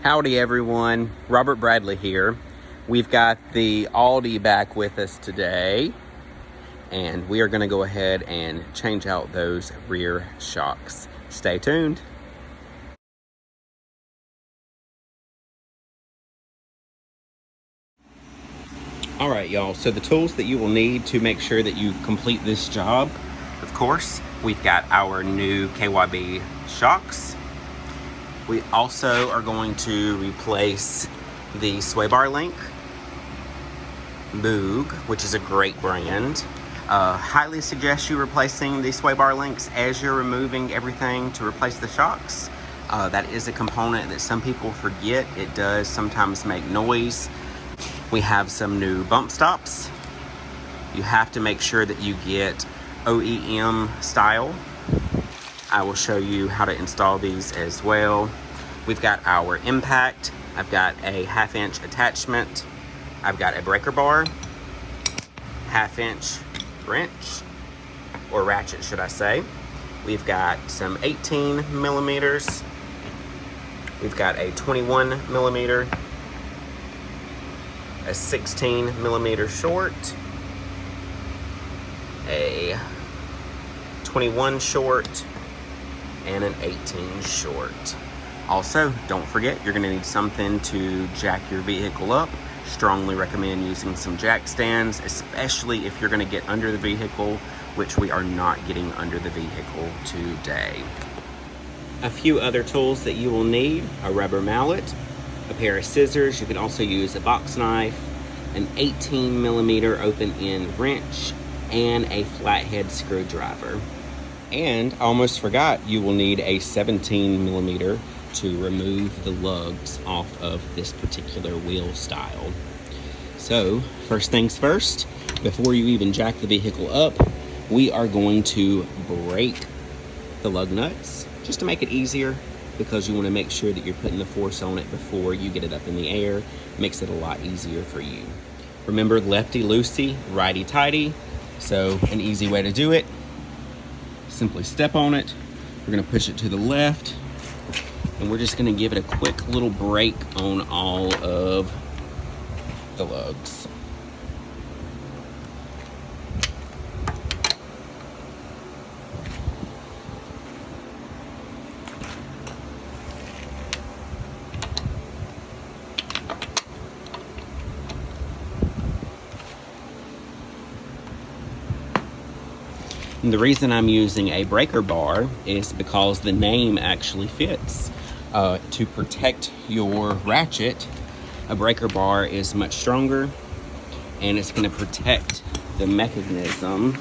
Howdy everyone, Robert Bradley here. We've got the Audi back with us today, and we are going to go ahead and change out those rear shocks. Stay tuned. Alright y'all, so the tools that you will need to make sure that you complete this job, of course, we've got our new KYB shocks. We also are going to replace the sway bar link, Moog, which is a great brand. Highly suggest you replacing the sway bar links as you're removing everything to replace the shocks. That is a component that some people forget. It does sometimes make noise. We have some new bump stops. You have to make sure that you get OEM style. I will show you how to install these as well. We've got our impact. I've got a 1/2 inch attachment. I've got a breaker bar, 1/2 inch wrench, or ratchet should I say. We've got some 18 millimeters. We've got a 21 millimeter, a 16 millimeter short, a 21 short, and an 18 short. Also, don't forget, you're gonna need something to jack your vehicle up. Strongly recommend using some jack stands, especially if you're gonna get under the vehicle, which we are not getting under the vehicle today. A few other tools that you will need: a rubber mallet, a pair of scissors. You can also use a box knife, an 18 millimeter open end wrench, and a flathead screwdriver. And I almost forgot, you will need a 17 millimeter to remove the lugs off of this particular wheel style. So first things first, before you even jack the vehicle up, we are going to break the lug nuts just to make it easier, because you want to make sure that you're putting the force on it before you get it up in the air. Makes it a lot easier for you. Remember, lefty loosey, righty tighty. So an easy way to do it: simply step on it. We're gonna push it to the left, and we're just gonna give it a quick little break on all of the lugs. And the reason I'm using a breaker bar is because the name actually fits. To protect your ratchet, a breaker bar is much stronger, and it's going to protect the mechanism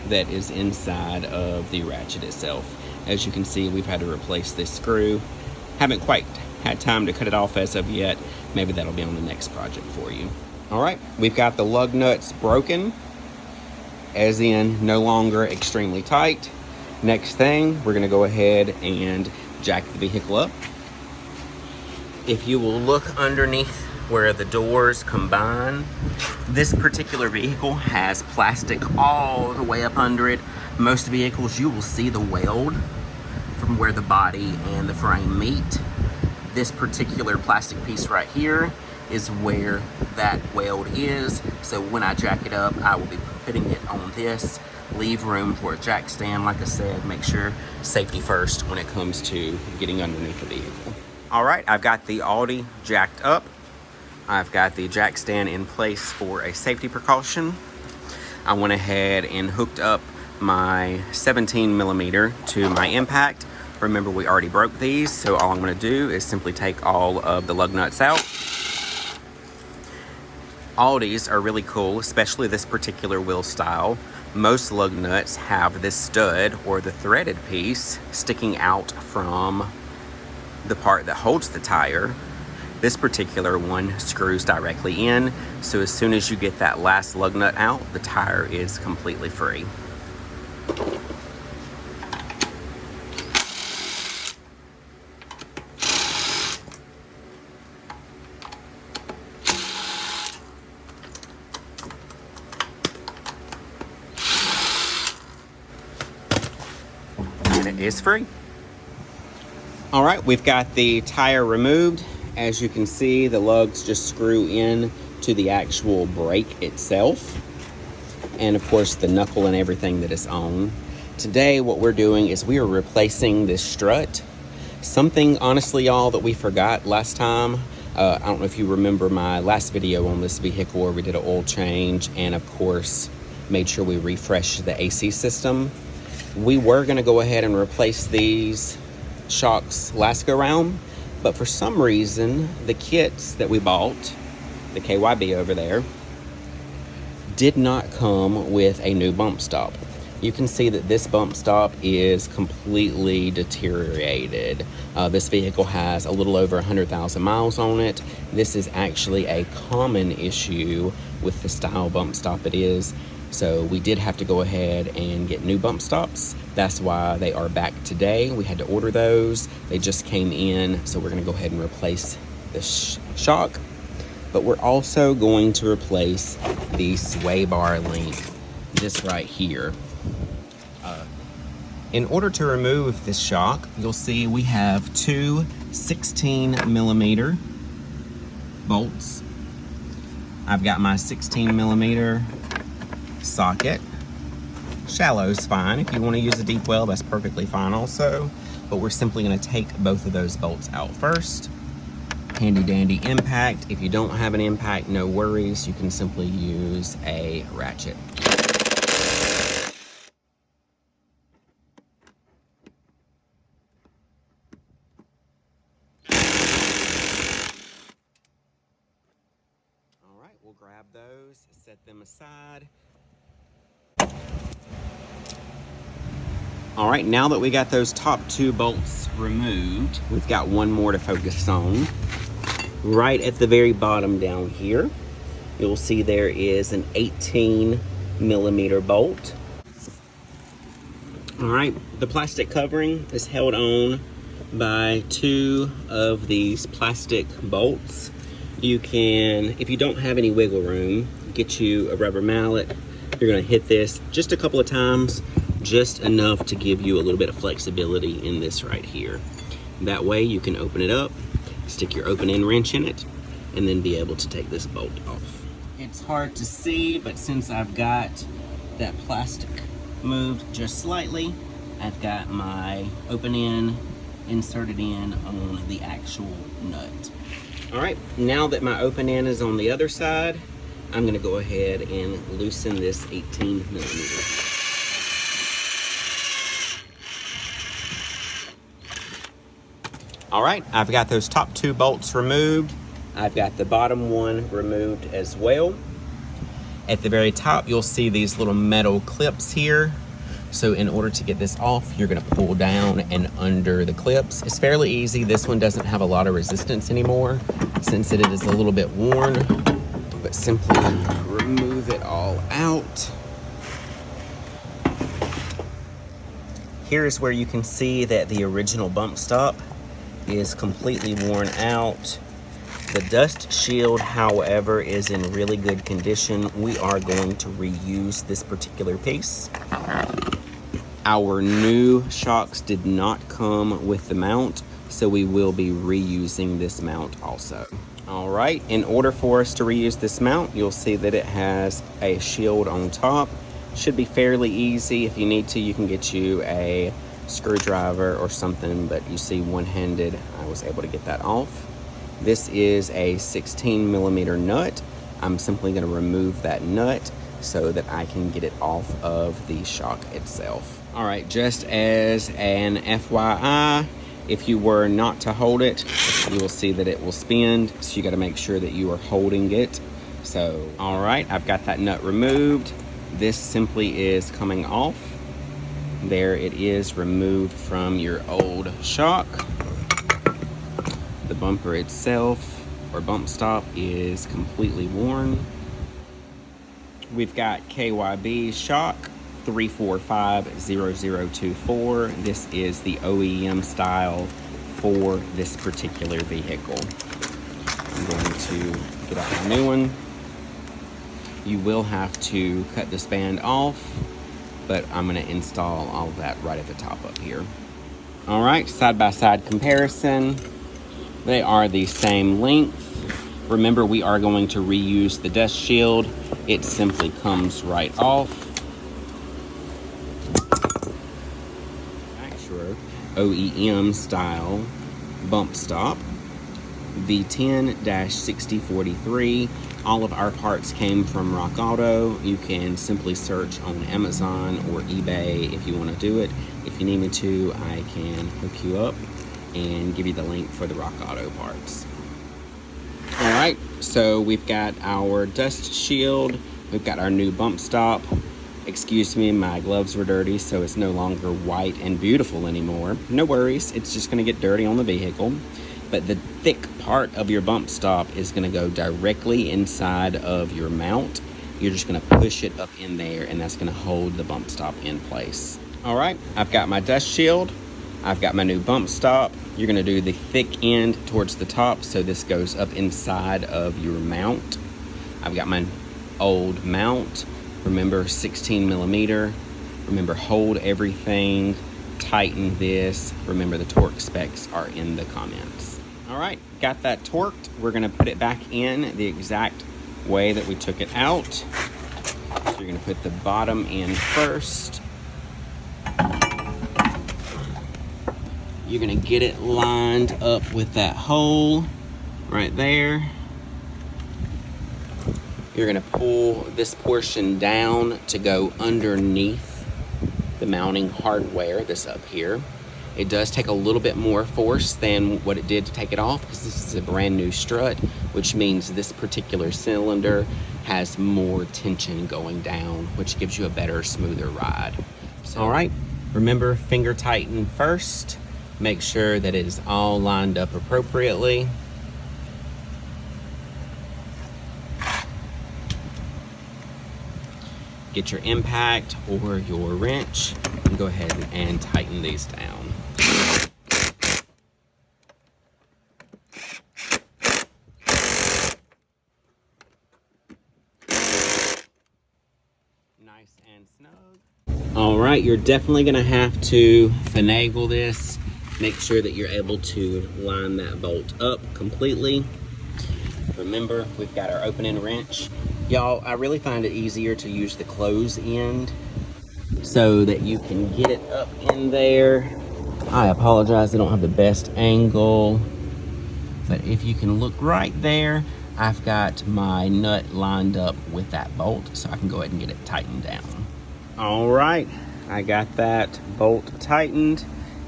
that is inside of the ratchet itself. As you can see, we've had to replace this screw. Haven't quite had time to cut it off as of yet. Maybe that'll be on the next project for you. All right, we've got the lug nuts broken, as in no longer extremely tight. Next thing, we're gonna go ahead and jack the vehicle up. If you will look underneath where the doors combine, this particular vehicle has plastic all the way up under it. Most vehicles, you will see the weld from where the body and the frame meet. This particular plastic piece right here is where that weld is. So when I jack it up, I will be putting it on this. Leave room for a jack stand. Like I said, make sure safety first when it comes to getting underneath the vehicle. All right, I've got the Audi jacked up. I've got the jack stand in place for a safety precaution. I went ahead and hooked up my 17 millimeter to my impact. Remember, we already broke these, so all I'm gonna do is simply take all of the lug nuts out. Audis are really cool, especially this particular wheel style. Most lug nuts have this stud, or the threaded piece, sticking out from the part that holds the tire. This particular one screws directly in, so as soon as you get that last lug nut out, the tire is completely free. And it is free. All right, we've got the tire removed. As you can see, the lugs just screw in to the actual brake itself. And of course, the knuckle and everything that is on. Today, what we're doing is we are replacing this strut. Something, honestly, y'all, that we forgot last time. I don't know if you remember my last video on this vehicle where we did an oil change and, of course, made sure we refreshed the AC system. We were going to go ahead and replace these shocks last go round, but for some reason the kits that we bought, the KYB over there, did not come with a new bump stop. You can see that this bump stop is completely deteriorated. This vehicle has a little over 100,000 miles on it. This is actually a common issue with the style bump stop it is. So we did have to go ahead and get new bump stops. That's why they are back today. We had to order those. They just came in, so we're gonna go ahead and replace the shock. But we're also going to replace the sway bar link, this right here. In order to remove this shock, you'll see we have two 16mm bolts. I've got my 16mm socket. Shallow's fine. If you want to use a deep well, that's perfectly fine also. But we're simply going to take both of those bolts out first. Handy dandy impact. If you don't have an impact, no worries. You can simply use a ratchet. All right, we'll grab those, set them aside. All right, now that we got those top two bolts removed, we've got one more to focus on. Right at the very bottom down here, you'll see there is an 18mm bolt. All right, the plastic covering is held on by two of these plastic bolts. You can, if you don't have any wiggle room, get you a rubber mallet. You're gonna hit this just a couple of times, just enough to give you a little bit of flexibility in this right here. That way you can open it up, stick your open-end wrench in it, and then be able to take this bolt off. It's hard to see, but since I've got that plastic moved just slightly, I've got my open-end inserted in on the actual nut. All right, now that my open-end is on the other side, I'm gonna go ahead and loosen this 18mm. All right, I've got those top two bolts removed. I've got the bottom one removed as well. At the very top, you'll see these little metal clips here. So in order to get this off, you're gonna pull down and under the clips. It's fairly easy. This one doesn't have a lot of resistance anymore since it is a little bit worn, but simply remove it all out. Here's where you can see that the original bump stop is completely worn out. The dust shield, however, is in really good condition. We are going to reuse this particular piece. Our new shocks did not come with the mount, so we will be reusing this mount also. All right, in order for us to reuse this mount, you'll see that it has a shield on top. Should be fairly easy. If you need to, you can get you a screwdriver or something, but you see one-handed, I was able to get that off. This is a 16mm nut. I'm simply going to remove that nut so that I can get it off of the shock itself. All right, just as an FYI, if you were not to hold it, you will see that it will spin, so you got to make sure that you are holding it. So, all right, I've got that nut removed. This simply is coming off. There it is, removed from your old shock. The bumper itself, or bump stop, is completely worn. We've got KYB shock 3450024. This is the OEM style for this particular vehicle. I'm going to get out my new one. You will have to cut this band off, but I'm going to install all of that right at the top up here. All right, side-by-side comparison. They are the same length. Remember, we are going to reuse the dust shield. It simply comes right off. Manufacturer OEM style bump stop. V10-6043. All of our parts came from Rock Auto. You can simply search on Amazon or eBay if you want to do it. If you need me to, I can hook you up and give you the link for the Rock Auto parts. All right, so we've got our dust shield. We've got our new bump stop. Excuse me, my gloves were dirty, so it's no longer white and beautiful anymore. No worries, it's just gonna get dirty on the vehicle. But the thick part of your bump stop is gonna go directly inside of your mount. You're just gonna push it up in there, and that's gonna hold the bump stop in place. All right, I've got my dust shield. I've got my new bump stop. You're gonna do the thick end towards the top, so this goes up inside of your mount. I've got my old mount. Remember, 16 millimeter. Remember, hold everything, tighten this. Remember, the torque specs are in the comments. All right, got that torqued. We're gonna put it back in the exact way that we took it out. So you're gonna put the bottom in first. You're gonna get it lined up with that hole right there. You're gonna pull this portion down to go underneath the mounting hardware, this up here. It does take a little bit more force than what it did to take it off, because this is a brand new strut, which means this particular cylinder has more tension going down, which gives you a better, smoother ride. So, all right, remember, finger tighten first. Make sure that it is all lined up appropriately. Get your impact or your wrench and go ahead and tighten these down. Nice and snug. All right, you're definitely gonna have to finagle this. Make sure that you're able to line that bolt up completely. Remember, we've got our opening wrench. Y'all, I really find it easier to use the close end so that you can get it up in there. I apologize, I don't have the best angle, but if you can look right there, I've got my nut lined up with that bolt, so I can go ahead and get it tightened down. All right, I got that bolt tightened.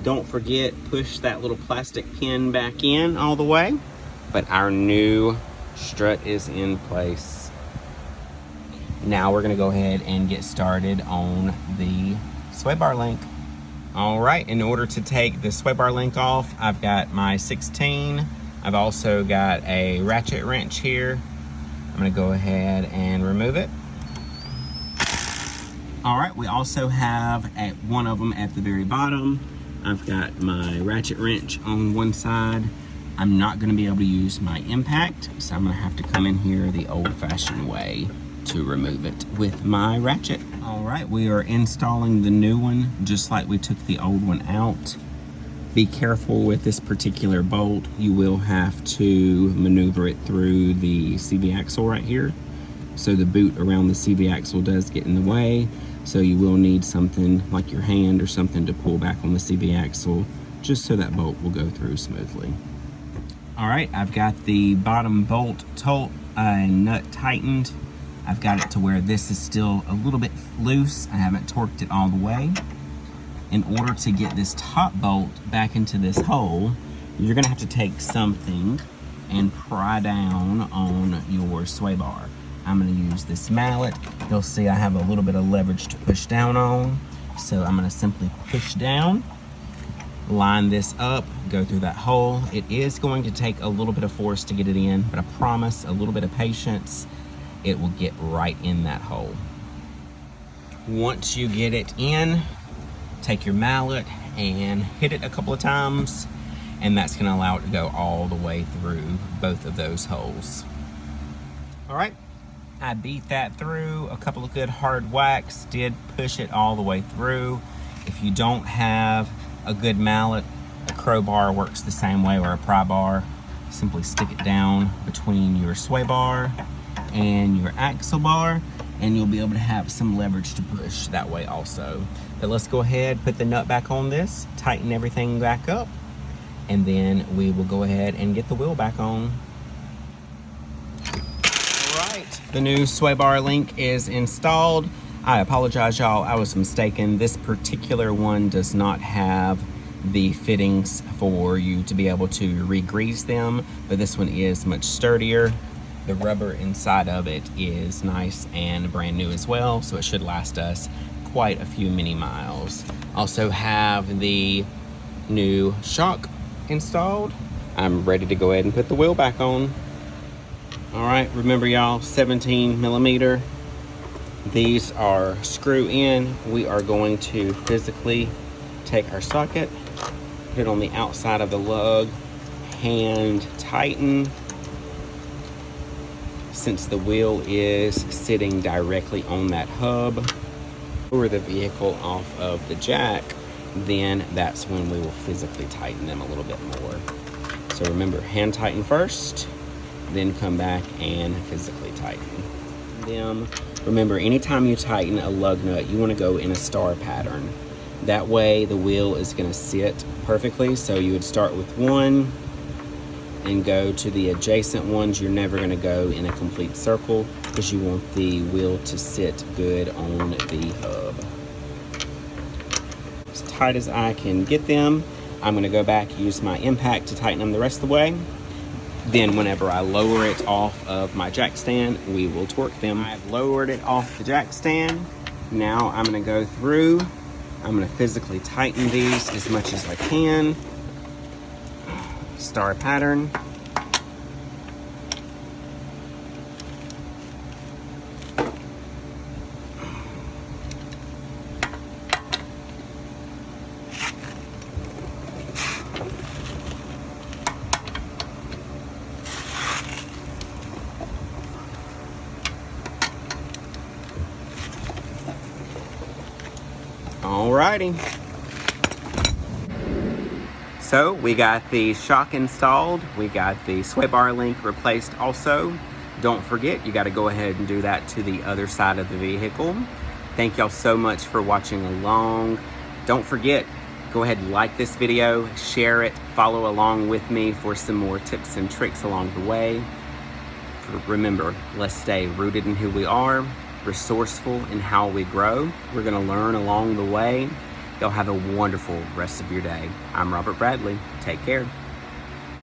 Don't forget, push that little plastic pin back in all the way. But our new strut is in place. Now we're gonna go ahead and get started on the sway bar link. All right, in order to take the sway bar link off, I've got my 16. I've also got a ratchet wrench here. I'm gonna go ahead and remove it. All right, we also have one of them at the very bottom. I've got my ratchet wrench on one side. I'm not gonna be able to use my impact, so I'm gonna have to come in here the old-fashioned way to remove it with my ratchet. All right, we are installing the new one, just like we took the old one out. Be careful with this particular bolt. You will have to maneuver it through the CV axle right here. So the boot around the CV axle does get in the way. So you will need something like your hand or something to pull back on the CV axle, just so that bolt will go through smoothly. All right, I've got the bottom bolt nut tightened. I've got it to where this is still a little bit loose. I haven't torqued it all the way. In order to get this top bolt back into this hole, you're gonna have to take something and pry down on your sway bar. I'm gonna use this mallet. You'll see I have a little bit of leverage to push down on. So I'm gonna simply push down, line this up, go through that hole. It is going to take a little bit of force to get it in, but I promise a little bit of patience, it will get right in that hole. Once you get it in, take your mallet and hit it a couple of times, and that's gonna allow it to go all the way through both of those holes. All right, I beat that through, a couple of good hard whacks, did push it all the way through. If you don't have a good mallet, a crowbar works the same way, or a pry bar. Simply stick it down between your sway bar and your axle bar, and you'll be able to have some leverage to push that way also. But let's go ahead, put the nut back on this, tighten everything back up, and then we will go ahead and get the wheel back on. All right, the new sway bar link is installed. I apologize, y'all, I was mistaken. This particular one does not have the fittings for you to be able to re-grease them, but this one is much sturdier. The rubber inside of it is nice and brand new as well, so it should last us quite a few mini miles. Also have the new shock installed. I'm ready to go ahead and put the wheel back on. All right, remember y'all, 17 millimeter. These are screw in. We are going to physically take our socket, put it on the outside of the lug, hand tighten. Since the wheel is sitting directly on that hub, lower the vehicle off of the jack, then that's when we will physically tighten them a little bit more. So remember, hand tighten first, then come back and physically tighten them. Remember, anytime you tighten a lug nut, you want to go in a star pattern. That way the wheel is going to sit perfectly. So you would start with one and go to the adjacent ones. You're never going to go in a complete circle because you want the wheel to sit good on the hub. As tight as I can get them, I'm going to go back, use my impact to tighten them the rest of the way. Then whenever I lower it off of my jack stand, we will torque them. I've lowered it off the jack stand. Now I'm going to go through. I'm going to physically tighten these as much as I can. Star pattern. Alrighty. So we got the shock installed. We got the sway bar link replaced also. Don't forget, you got to go ahead and do that to the other side of the vehicle. Thank y'all so much for watching along. Don't forget, go ahead and like this video, share it, follow along with me for some more tips and tricks along the way. Remember, let's stay rooted in who we are, resourceful in how we grow. We're going to learn along the way. Y'all have a wonderful rest of your day. I'm Robert Bradley. Take care.